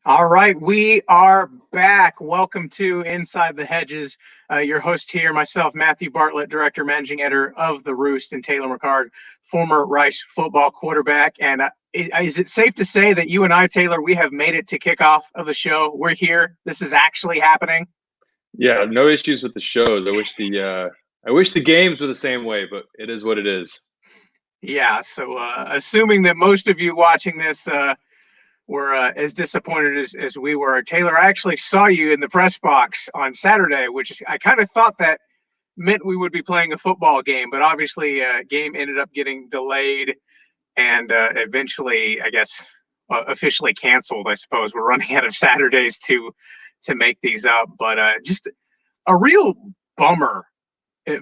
All right, we are back. Welcome to Inside the Hedges. Your host here, myself, Matthew Bartlett, Director, Managing Editor of the Roost, and Taylor McHargue, former Rice football quarterback. And is it safe to say that you and I, Taylor, we have made it to kickoff of the show? We're here. This is actually happening. Yeah, no issues with the shows. I wish the games were the same way, but it is what it is. Yeah, so assuming that most of you watching this were as disappointed as we were. Taylor, I actually saw you in the press box on Saturday, which I kind of thought that meant we would be playing a football game, but obviously game ended up getting delayed and eventually, I guess, officially canceled. I suppose we're running out of Saturdays to make these up, but just a real bummer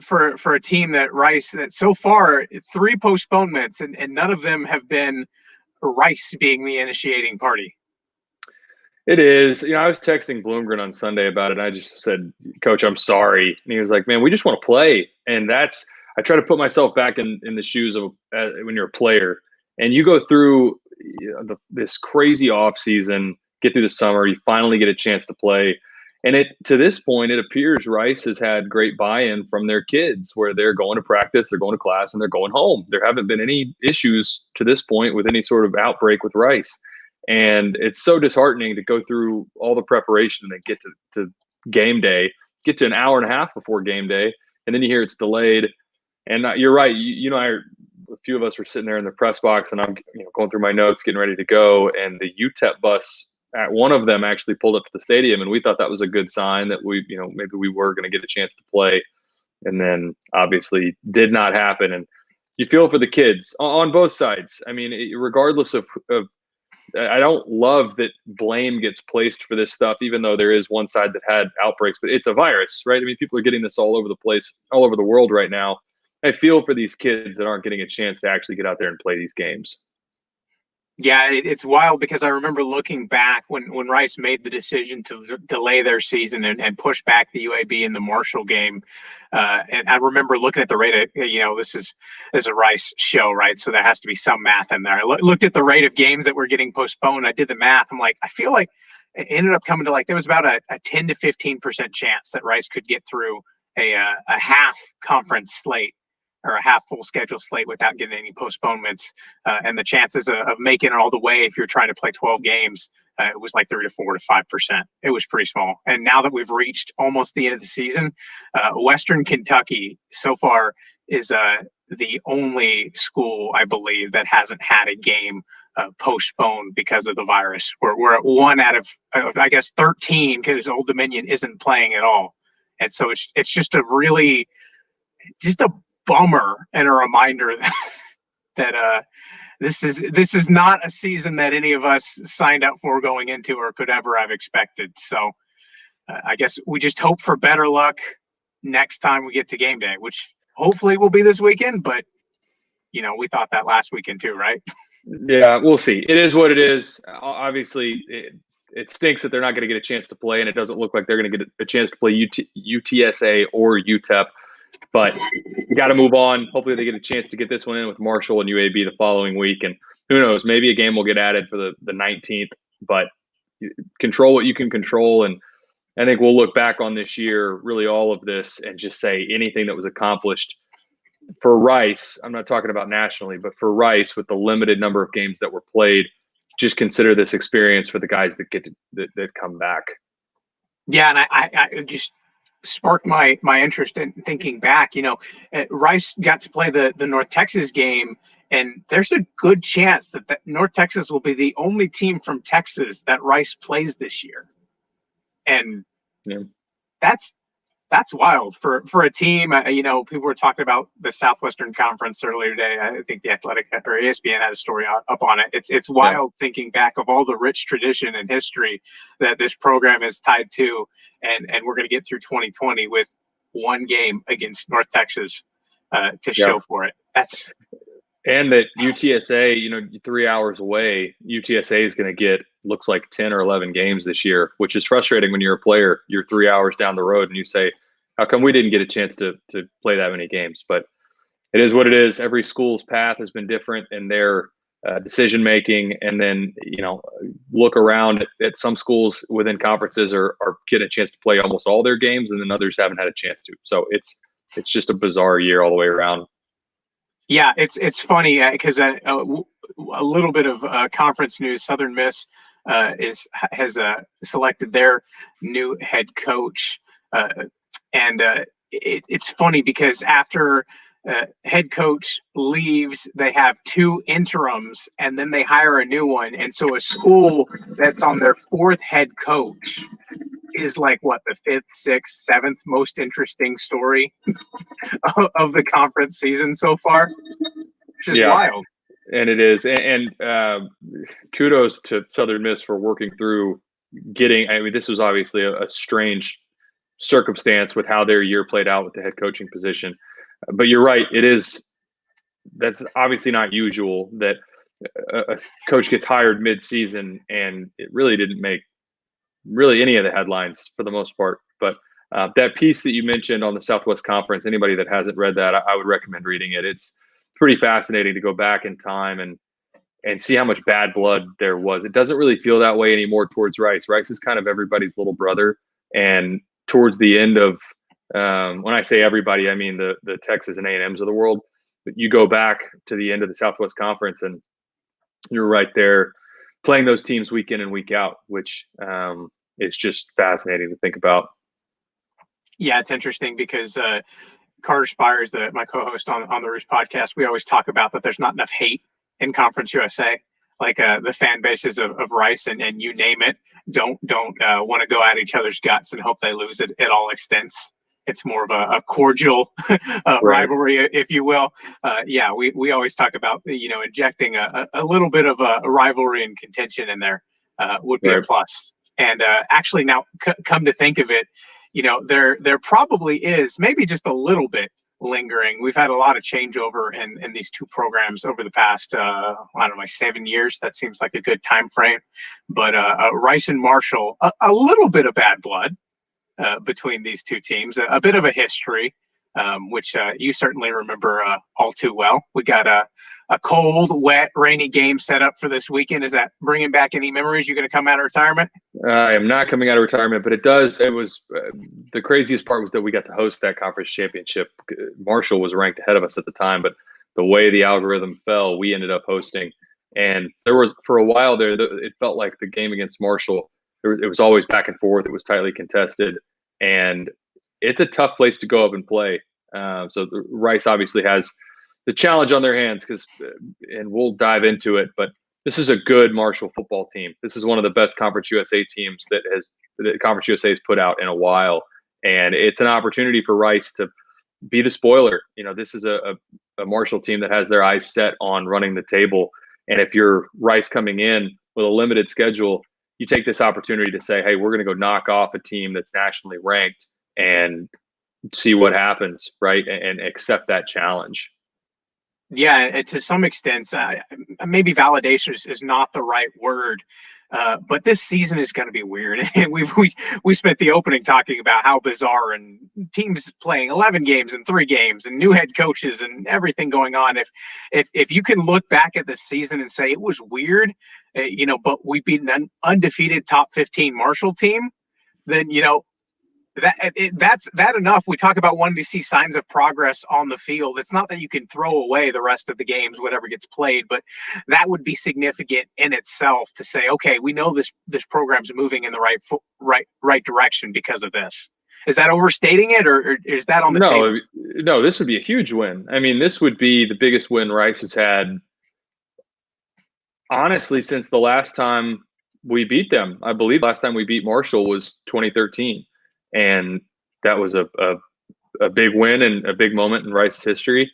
for a team that Rice that so far three postponements and none of them have been Rice being the initiating party. It is. I was texting Bloomgren on Sunday about it, and I just said, Coach, I'm sorry. And he was like, man, we just want to play. And I try to put myself back in the shoes of when you're a player. And you go through this crazy off season, get through the summer, you finally get a chance to play. And to this point, it appears Rice has had great buy-in from their kids where they're going to practice, they're going to class, and they're going home. There haven't been any issues to this point with any sort of outbreak with Rice. And it's so disheartening to go through all the preparation and then get to game day, get to an hour and a half before game day, and then you hear it's delayed. And you're right. A few of us were sitting there in the press box, and I'm going through my notes, getting ready to go. And the UTEP bus, at one of them, actually pulled up to the stadium, and we thought that was a good sign that maybe we were going to get a chance to play. And then obviously did not happen. And you feel for the kids on both sides. I mean, regardless of I don't love that blame gets placed for this stuff, even though there is one side that had outbreaks, but it's a virus, right? I mean, people are getting this all over the place, all over the world right now. I feel for these kids that aren't getting a chance to actually get out there and play these games. Yeah, it's wild because I remember looking back when Rice made the decision to delay their season and push back the UAB in the Marshall game. And I remember looking at the rate of, this is a Rice show, right? So there has to be some math in there. I looked at the rate of games that were getting postponed. I did the math. I'm like, I feel like it ended up coming to there was about a 10 to 15% chance that Rice could get through a half conference slate or a half full schedule slate without getting any postponements. And the chances of making it all the way, if you're trying to play 12 games, it was like 3 to 4 to 5%. It was pretty small. And now that we've reached almost the end of the season, Western Kentucky so far is the only school, I believe, that hasn't had a game postponed because of the virus. We're at 1 out of I guess 13 because Old Dominion isn't playing at all. And so it's just a bummer and a reminder that this is not a season that any of us signed up for going into or could ever have expected. So I guess we just hope for better luck next time we get to game day, which hopefully will be this weekend. But we thought that last weekend too, right? Yeah, we'll see. It is what it is. Obviously, it stinks that they're not going to get a chance to play, and it doesn't look like they're going to get a chance to play UTSA or UTEP. But you got to move on. Hopefully they get a chance to get this one in with Marshall and UAB the following week. And who knows, maybe a game will get added for the 19th. But control what you can control. And I think we'll look back on this year, really all of this, and just say anything that was accomplished for Rice. I'm not talking about nationally, but for Rice, with the limited number of games that were played, just consider this experience for the guys that come back. Yeah, and I just sparked my interest in thinking back. Rice got to play the North Texas game, and there's a good chance that North Texas will be the only team from Texas that Rice plays this year. And yeah, that's wild for a team. People were talking about the Southwestern Conference earlier today. I think the Athletic or ESPN had a story up on it. It's wild thinking back of all the rich tradition and history that this program is tied to, and we're going to get through 2020 with one game against North Texas to show for it. And that UTSA, 3 hours away, UTSA is going to get, looks like 10 or 11 games this year, which is frustrating when you're a player. You're 3 hours down the road and you say, how come we didn't get a chance to play that many games? But it is what it is. Every school's path has been different, and their decision making, and then look around at some schools within conferences are getting a chance to play almost all their games, and then others haven't had a chance to. So it's just a bizarre year all the way around. Yeah, it's funny because a little bit of conference news. Southern Miss has selected their new head coach, and it's funny because after head coach leaves, they have 2 interims, and then they hire a new one. And so a school that's on their 4th head coach is like what, the 5th, 6th, 7th most interesting story of the conference season so far, which is wild. And it is. And kudos to Southern Miss for working through this was obviously a strange circumstance with how their year played out with the head coaching position. But you're right. That's obviously not usual that a coach gets hired mid-season, and it really didn't make really any of the headlines for the most part. But that piece that you mentioned on the Southwest Conference, anybody that hasn't read that, I would recommend reading it. It's pretty fascinating to go back in time and see how much bad blood there was. It doesn't really feel that way anymore towards Rice. Rice is kind of everybody's little brother. And towards the end of when I say everybody, I mean the Texas and A&Ms of the world. But you go back to the end of the Southwest Conference, and you're right there playing those teams week in and week out, which is just fascinating to think about. Yeah, it's interesting because Carter Spires, my co-host on the Roost podcast, we always talk about that there's not enough hate in Conference USA. Like the fan bases of Rice and you name it don't want to go at each other's guts and hope they lose at all extents. It's more of a cordial rivalry, if you will. We always talk about injecting a little bit of a rivalry and contention in there would be a plus. And actually, now come to think of it, there probably is maybe just a little bit lingering. We've had a lot of changeover in these 2 programs over the past 7 years. That seems like a good time frame. But Rice and Marshall, a little bit of bad blood between these 2 teams, a bit of a history, which you certainly remember all too well. We got a cold, wet, rainy game set up for this weekend. Is that bringing back any memories? You're going to come out of retirement? I am not coming out of retirement, but it was the craziest part was that we got to host that conference championship. Marshall was ranked ahead of us at the time, but the way the algorithm fell, we ended up hosting. And there was, for a while there, it felt like the game against Marshall, it was always back and forth. It was tightly contested, and it's a tough place to go up and play. So Rice obviously has the challenge on their hands and we'll dive into it, but this is a good Marshall football team. This is one of the best Conference USA teams that Conference USA has put out in a while. And it's an opportunity for Rice to be the spoiler. This is a Marshall team that has their eyes set on running the table. And if you're Rice coming in with a limited schedule, you take this opportunity to say, hey, we're going to go knock off a team that's nationally ranked and see what happens, right? And accept that challenge. Yeah, to some extent, maybe validation is not the right word, but this season is going to be weird. And we spent the opening talking about how bizarre and teams playing 11 games and 3 games and new head coaches and everything going on. If you can look back at this season and say it was weird, but we beat an undefeated top 15 Marshall team, then that's enough. We talk about wanting to see signs of progress on the field. It's not that you can throw away the rest of the games, whatever gets played, but that would be significant in itself to say, okay, we know this program's moving in the right direction because of this. Is that overstating it, or is that on the table? No, this would be a huge win. I mean, this would be the biggest win Rice has had, honestly, since the last time we beat them. I believe last time we beat Marshall was 2013. And that was a big win and a big moment in Rice's history.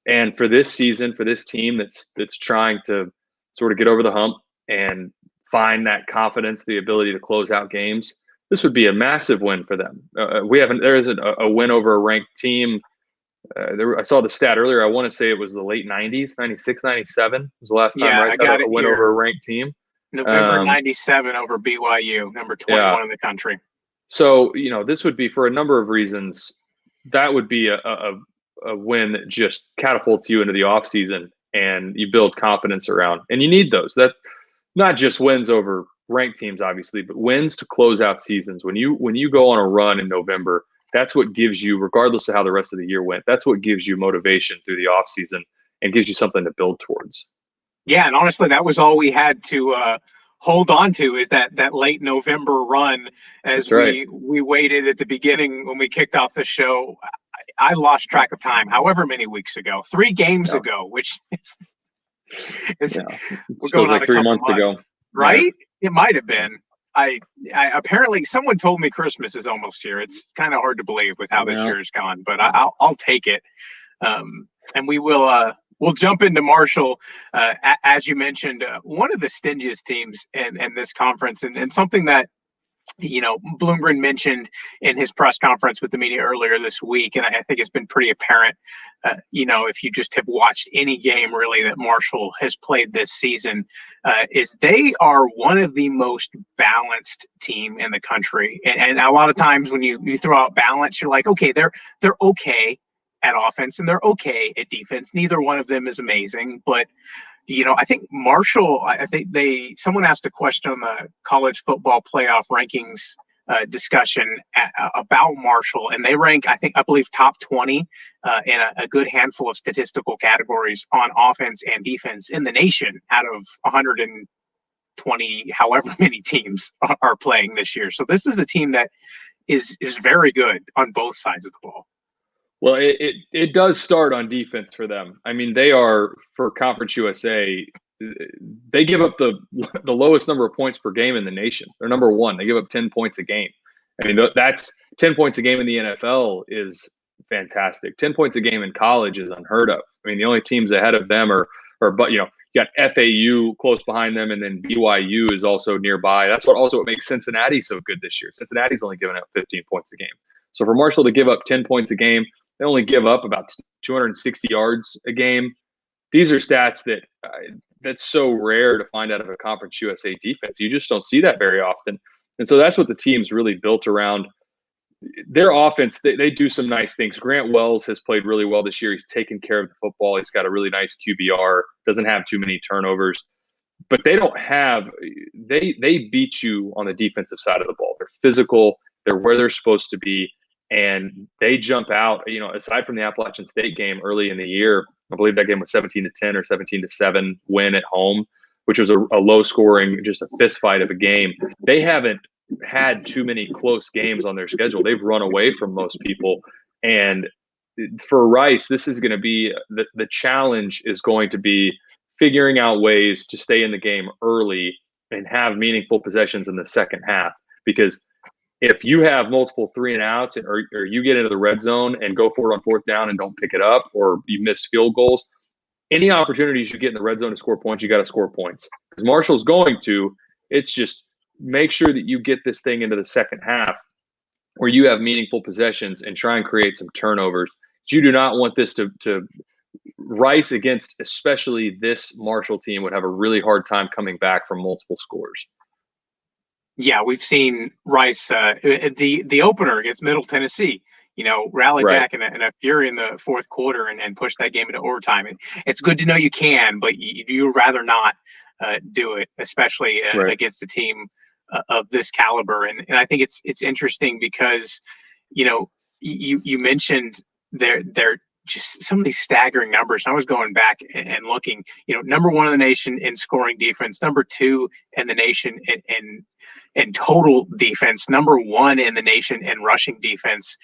And for this season, for this team that's trying to sort of get over the hump and find that confidence, the ability to close out games, this would be a massive win for them. There isn't a win over a ranked team. I saw the stat earlier. I want to say it was the late 90s, 96, 97 was the last time Rice had a win over a ranked team. November 97 over BYU, number 21 in the country. So, this would be, for a number of reasons, that would be a win that just catapults you into the offseason. and you build confidence around. And you need those. That not just wins over ranked teams, obviously, but wins to close out seasons. When you go on a run in November, that's what gives you, regardless of how the rest of the year went, that's what gives you motivation through the offseason and gives you something to build towards. Yeah, and honestly, that was all we had to hold on to, is that late November run. As That's right. we waited at the beginning when we kicked off the show, I lost track of time. However many weeks ago, 3 games Yeah. ago, which is we're going Feels on like a 3 couple months ago. months, right? It might have been. I apparently someone told me Christmas is almost here. It's kind of hard to believe with how this year's gone, but I'll take it. And we'll jump into Marshall. As you mentioned, one of the stingiest teams in this conference, and something that Bloomgren mentioned in his press conference with the media earlier this week, and I think it's been pretty apparent, if you just have watched any game really that Marshall has played this season, is they are one of the most balanced team in the country. And a lot of times when you throw out balance, you're like, okay, they're okay at offense and they're okay at defense. Neither one of them is amazing, but I think Marshall, I think someone asked a question on the college football playoff rankings discussion about Marshall, and they rank, I believe, top 20 in a good handful of statistical categories on offense and defense in the nation out of 120, however many teams are playing this year. So this is a team that is very good on both sides of the ball. Well, it does start on defense for them. I mean, they are, for Conference USA, they give up the lowest number of points per game in the nation. They're number 1. They give up 10 points a game. I mean, that's 10 points a game in the NFL is fantastic. 10 points a game in college is unheard of. I mean, the only teams ahead of them but you got FAU close behind them, and then BYU is also nearby. That's what makes Cincinnati so good this year. Cincinnati's only giving up 15 points a game. So for Marshall to give up 10 points a game, they only give up about 260 yards a game. These are stats that's so rare to find out of a Conference USA defense. You just don't see that very often. And so that's what the team's really built around. Their offense, they do some nice things. Grant Wells has played really well this year. He's taken care of the football. He's got a really nice QBR, doesn't have too many turnovers. But they beat you on the defensive side of the ball. They're physical. They're where they're supposed to be. And they jump out, aside from the Appalachian State game early in the year, I believe that game was 17-10 or 17-7 win at home, which was a low scoring, just a fist fight of a game. They haven't had too many close games on their schedule. They've run away from most people. And for Rice, this is going to be the challenge is going to be figuring out ways to stay in the game early and have meaningful possessions in the second half. Because if you have multiple 3-and-outs or you get into the red zone and go for it on 4th down and don't pick it up, or you miss field goals, any opportunities you get in the red zone to score points, you got to score points. Because Marshall's going to, it's just make sure that you get this thing into the second half where you have meaningful possessions and try and create some turnovers. You do not want this to Rice against, especially this Marshall team, would have a really hard time coming back from multiple scores. Yeah, we've seen Rice, the opener against Middle Tennessee, rally back in a fury in the fourth quarter and push that game into overtime. It's good to know you can, but you'd rather not do it, especially against a team of this caliber. And I think it's interesting because, you mentioned they're just some of these staggering numbers. And I was going back and looking, number 1 in the nation in scoring defense, number 2 in the nation in total defense, number 1 in the nation in rushing defense.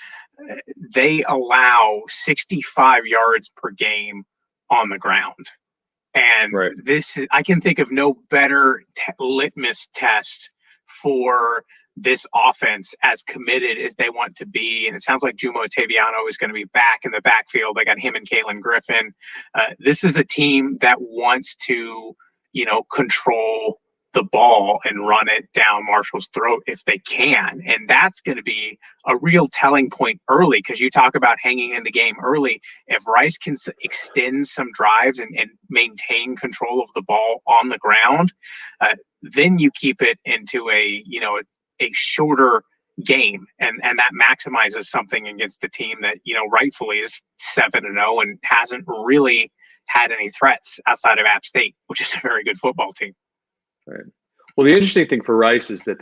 They allow 65 yards per game on the ground. And I can think of no better litmus test for this offense as committed as they want to be. And it sounds like Jumo Taviano is going to be back in the backfield. They got him and Kalen Griffin. This is a team that wants to, control the ball and run it down Marshall's throat if they can. And that's going to be a real telling point early, because you talk about hanging in the game early. If Rice can extend some drives and maintain control of the ball on the ground, then you keep it into a shorter game, and that maximizes something against a team that, rightfully is 7-0 and hasn't really had any threats outside of App State, which is a very good football team. Right. Well, the interesting thing for Rice is that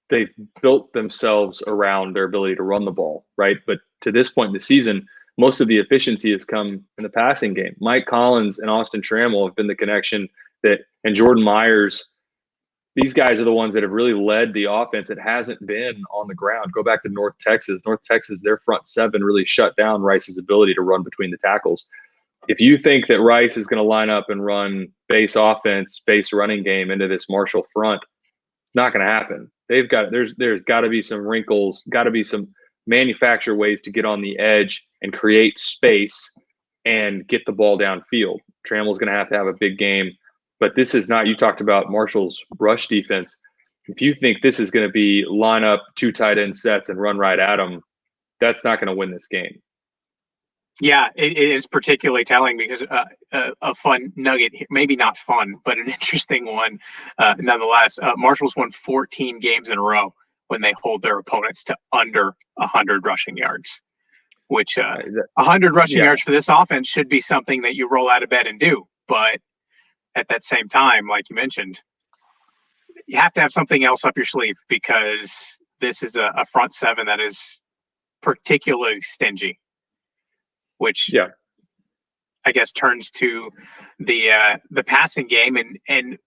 they've built themselves around their ability to run the ball, right? But to this point in the season, most of the efficiency has come in the passing game. Mike Collins and Austin Trammell have been the connection and Jordan Myers. These guys are the ones that have really led the offense. It hasn't been on the ground. Go back to North Texas. North Texas, their front seven really shut down Rice's ability to run between the tackles. If you think that Rice is going to line up and run base offense, base running game into this Marshall front, not going to happen. There's got to be some wrinkles, got to be some manufacture ways to get on the edge and create space and get the ball downfield. Trammell's going to have a big game. But this is not, you talked about Marshall's rush defense. If you think this is going to be line up 2 tight end sets and run right at them, that's not going to win this game. Yeah, it is particularly telling because a fun nugget, maybe not fun, but an interesting one nonetheless. Marshall's won 14 games in a row when they hold their opponents to under 100 rushing yards, which 100 rushing yards for this offense should be something that you roll out of bed and do. But at that same time, like you mentioned, you have to have something else up your sleeve because this is a front seven that is particularly stingy, which I guess turns to the passing game. And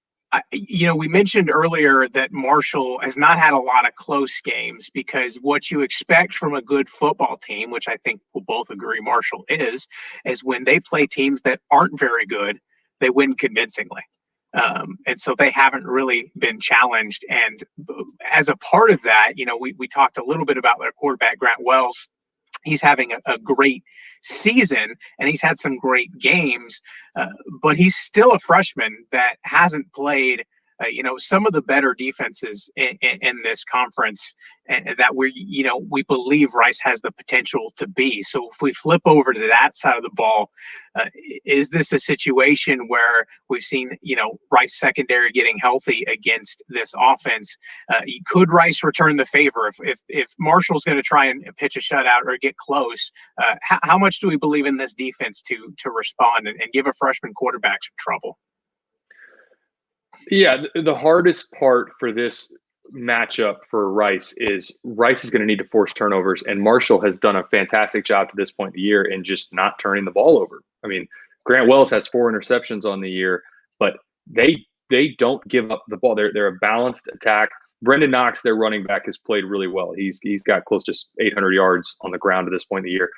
we mentioned earlier that Marshall has not had a lot of close games because what you expect from a good football team, which I think we'll both agree Marshall is when they play teams that aren't very good, they win convincingly. And so they haven't really been challenged. And as a part of that, we talked a little bit about their quarterback, Grant Wells. He's having a great season and he's had some great games, but he's still a freshman that hasn't played some of the better defenses in this conference, and that we believe Rice has the potential to be. So if we flip over to that side of the ball, is this a situation where we've seen, Rice secondary getting healthy against this offense? Could Rice return the favor if Marshall's going to try and pitch a shutout or get close? How much do we believe in this defense to respond and give a freshman quarterback some trouble? Yeah, the hardest part for this matchup for Rice is going to need to force turnovers, and Marshall has done a fantastic job to this point in the year in just not turning the ball over. I mean, Grant Wells has 4 interceptions on the year, but they don't give up the ball. They're a balanced attack. Brendan Knox, their running back, has played really well. He's got close to 800 yards on the ground at this point in the year.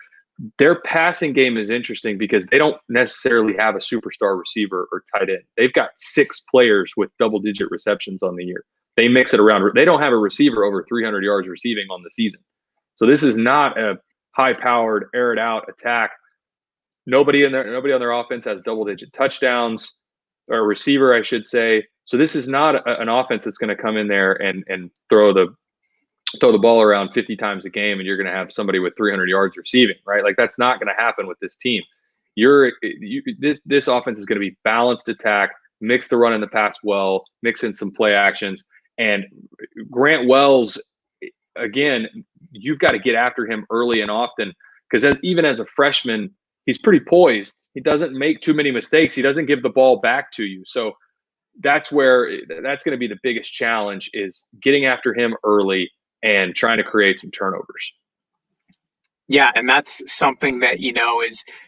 Their passing game is interesting because they don't necessarily have a superstar receiver or tight end. They've got 6 players with double-digit receptions on the year. They mix it around. They don't have a receiver over 300 yards receiving on the season. So this is not a high-powered, air-it-out attack. Nobody on their offense has double-digit touchdowns, or a receiver, I should say. So this is not an offense that's going to come in there and throw the ball around 50 times a game and you're going to have somebody with 300 yards receiving, right? Like that's not going to happen with this team. This offense is going to be balanced attack, mix the run and the pass well, mix in some play actions. And Grant Wells, again, you've got to get after him early and often because even as a freshman, he's pretty poised. He doesn't make too many mistakes. He doesn't give the ball back to you. So that's going to be the biggest challenge is getting after him early and trying to create some turnovers. Yeah, and that's something that,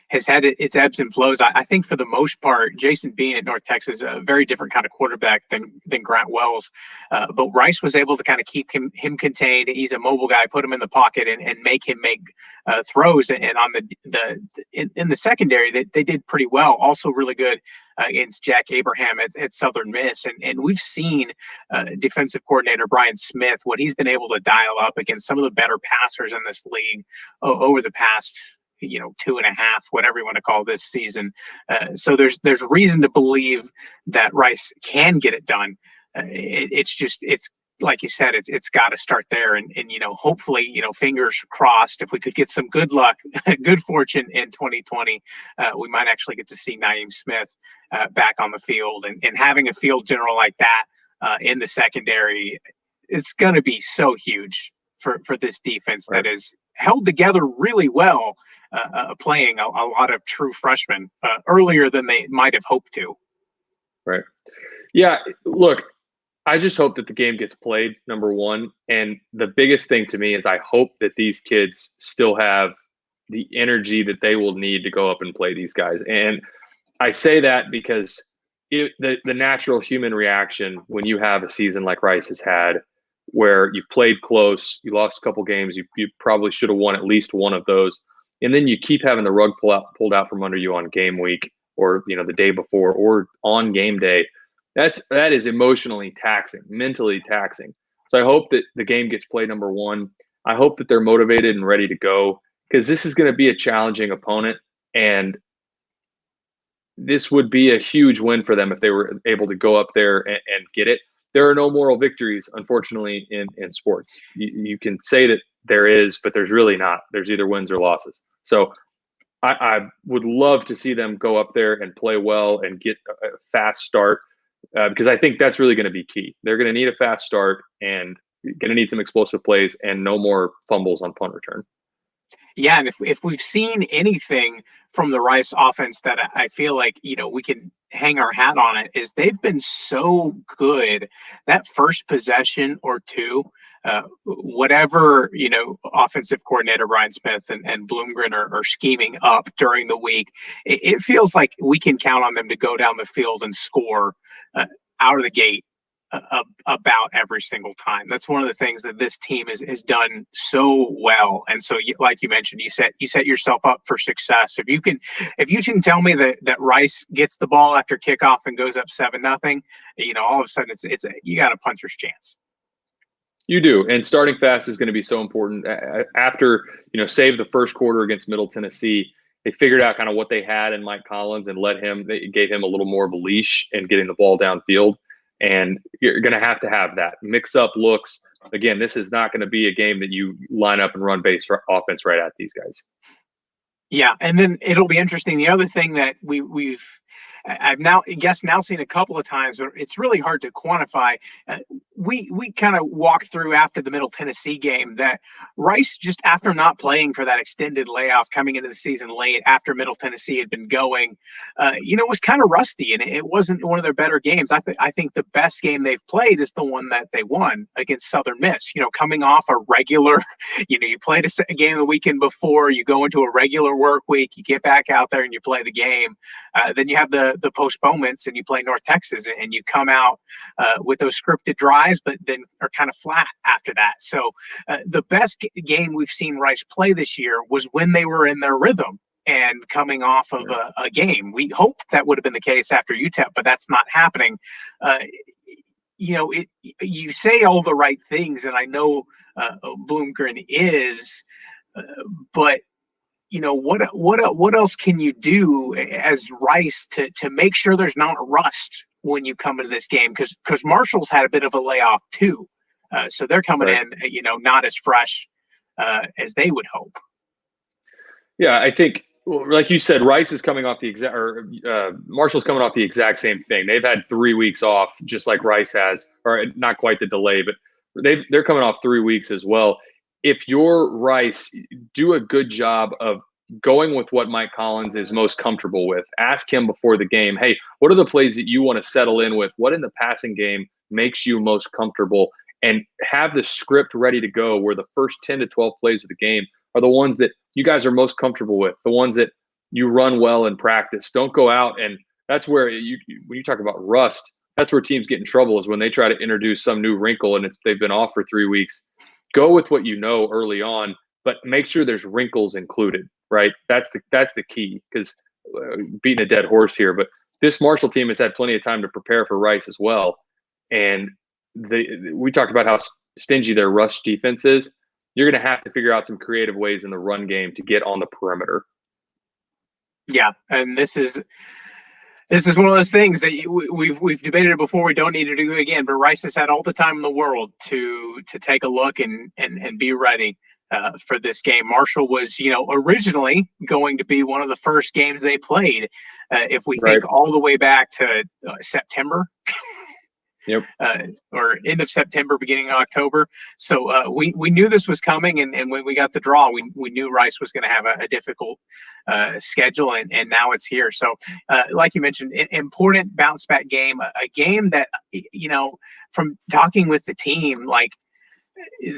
has had its ebbs and flows. I think for the most part, Jason Bean at North Texas, a very different kind of quarterback than Grant Wells. But Rice was able to kind of keep him contained. He's a mobile guy, put him in the pocket and make him make throws. And on in the secondary, they did pretty well. Also really good against Jack Abraham at Southern Miss. And we've seen defensive coordinator Brian Smith, what he's been able to dial up against some of the better passers in this league over the past 2.5, whatever you want to call this season. So there's reason to believe that Rice can get it done. It's like you said, it's got to start there. And hopefully, fingers crossed, if we could get some good luck, good fortune in 2020, we might actually get to see Naeem Smith back on the field and having a field general like that in the secondary. It's going to be so huge for this defense that is held together really well, playing a lot of true freshmen earlier than they might have hoped to. Right. Yeah. Look, I just hope that the game gets played, number one. And the biggest thing to me is I hope that these kids still have the energy that they will need to go up and play these guys. And I say that because the natural human reaction when you have a season like Rice has had, where you've played close, you lost a couple games, you probably should have won at least one of those, and then you keep having the rug pulled out from under you on game week, or the day before, or on game day. That is emotionally taxing, mentally taxing. So I hope that the game gets played, number one. I hope that they're motivated and ready to go, because this is going to be a challenging opponent, and this would be a huge win for them if they were able to go up there and get it. There are no moral victories, unfortunately, in sports. You can say that there is, but there's really not. There's either wins or losses. So I would love to see them go up there and play well and get a fast start, because I think that's really going to be key. They're going to need a fast start and going to need some explosive plays and no more fumbles on punt return. Yeah, and if we've seen anything from the Rice offense that I feel like, we can hang our hat on it, is they've been so good that first possession or two, whatever, offensive coordinator Brian Smith and Bloomgren are scheming up during the week, it feels like we can count on them to go down the field and score out of the gate about every single time. That's one of the things that this team has done so well. And so, like you mentioned, you set yourself up for success. If you can tell me that Rice gets the ball after kickoff and goes up 7-0, all of a sudden you got a puncher's chance. You do, and starting fast is going to be so important. After save the first quarter against Middle Tennessee, they figured out kind of what they had in Mike Collins and they gave him a little more of a leash in getting the ball downfield. And you're going to have that mix up looks. Again, this is not going to be a game that you line up and run base offense right at these guys. Yeah, and then it'll be interesting. The other thing that I've now seen a couple of times, but it's really hard to quantify. We kind of walked through after the Middle Tennessee game that Rice, just after not playing for that extended layoff coming into the season late after Middle Tennessee had been going, was kind of rusty, and it wasn't one of their better games. I think the best game they've played is the one that they won against Southern Miss. Coming off a regular, you played a game the weekend before, you go into a regular work week, you get back out there and you play the game. Then you have the postponements and you play North Texas, and you come out with those scripted drives, but then are kind of flat after that. So the best game we've seen Rice play this year was when they were in their rhythm and coming off of a game. We hoped that would have been the case after UTEP, but that's not happening. You say all the right things, and I know Bloomgren is, but what else can you do as Rice to make sure there's not rust when you come into this game? Because Marshall's had a bit of a layoff too, so they're coming in, not as fresh as they would hope. Yeah, I think, like you said, Rice is coming off Marshall's coming off the exact same thing. They've had 3 weeks off, just like Rice has, or not quite the delay, but they're coming off 3 weeks as well. If you're Rice, do a good job of going with what Mike Collins is most comfortable with. Ask him before the game, hey, what are the plays that you want to settle in with? What in the passing game makes you most comfortable? And have the script ready to go, where the first 10 to 12 plays of the game are the ones that you guys are most comfortable with, the ones that you run well in practice. Don't go out, and that's where when you talk about rust, that's where teams get in trouble, is when they try to introduce some new wrinkle and they've been off for 3 weeks. Go with what you know early on, but make sure there's wrinkles included, right? That's the key, because beating a dead horse here, but this Marshall team has had plenty of time to prepare for Rice as well. And we talked about how stingy their rush defense is. You're going to have to figure out some creative ways in the run game to get on the perimeter. Yeah, and this is one of those things that we've debated it before. We don't need to do it again, but Rice has had all the time in the world to take a look and be ready for this game. Marshall was, originally going to be one of the first games they played. If we think all the way back to September, Yep. or end of September, beginning of October. So we knew this was coming, and when we got the draw, we knew Rice was going to have a difficult schedule, and now it's here. So like you mentioned, important bounce back game, a game that, from talking with the team, like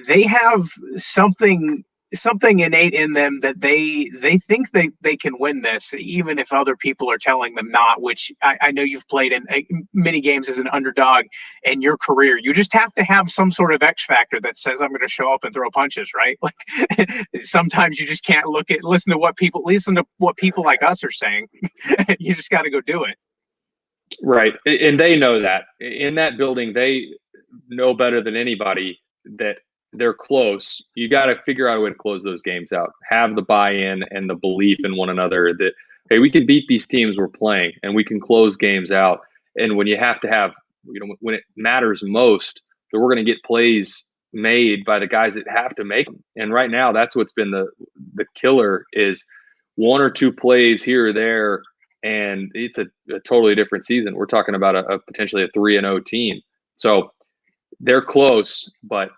they have something innate in them that they think they can win this, even if other people are telling them not, which I know you've played in many games as an underdog in your career. You just have to have some sort of X factor that says, I'm going to show up and throw punches, right? Like sometimes you just can't listen to what people like us are saying. You just got to go do it. Right. And they know that. In that building, they know better than anybody that they're close. You got to figure out a way to close those games out. Have the buy-in and the belief in one another that, hey, we can beat these teams we're playing and we can close games out. And when you have to have, when it matters most, that we're going to get plays made by the guys that have to make them. And right now, that's what's been the killer, is one or two plays here or there, and it's a totally different season. We're talking about a potentially a 3-0 team. So they're close, but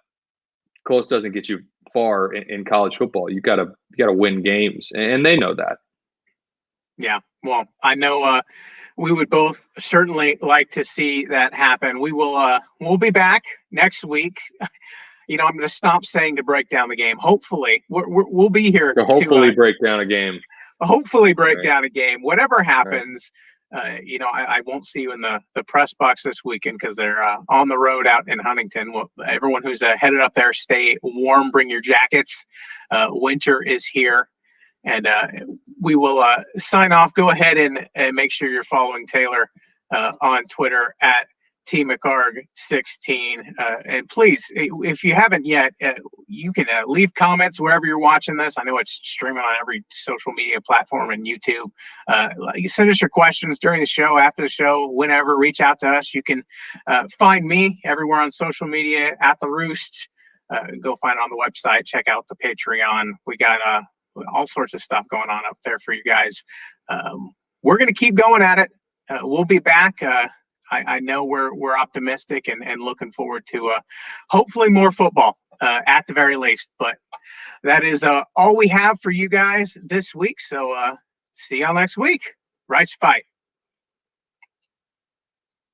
close doesn't get you far in college football. You gotta win games, and they know that. Yeah, well, I know we would both certainly like to see that happen. We'll be back next week. I'm going to stop saying to break down the game. Hopefully, we'll be here to hopefully break down a game. Hopefully, break down a game. Whatever happens. Right. I won't see you in the press box this weekend because they're on the road out in Huntington. Well, everyone who's headed up there, stay warm, bring your jackets. Winter is here, and we will sign off. Go ahead and make sure you're following Taylor on Twitter at McHargue16. And please, if you haven't yet, you can leave comments wherever you're watching this. I know it's streaming on every social media platform and YouTube. You send us your questions during the show, after the show, whenever. Reach out to us. You can find me everywhere on social media at the Roost. Go find it on the website. Check out the Patreon. We got all sorts of stuff going on up there for you guys. We're going to keep going at it. We'll be back. I know we're optimistic and looking forward to hopefully more football at the very least. But that is all we have for you guys this week. So see y'all next week. Rice fight.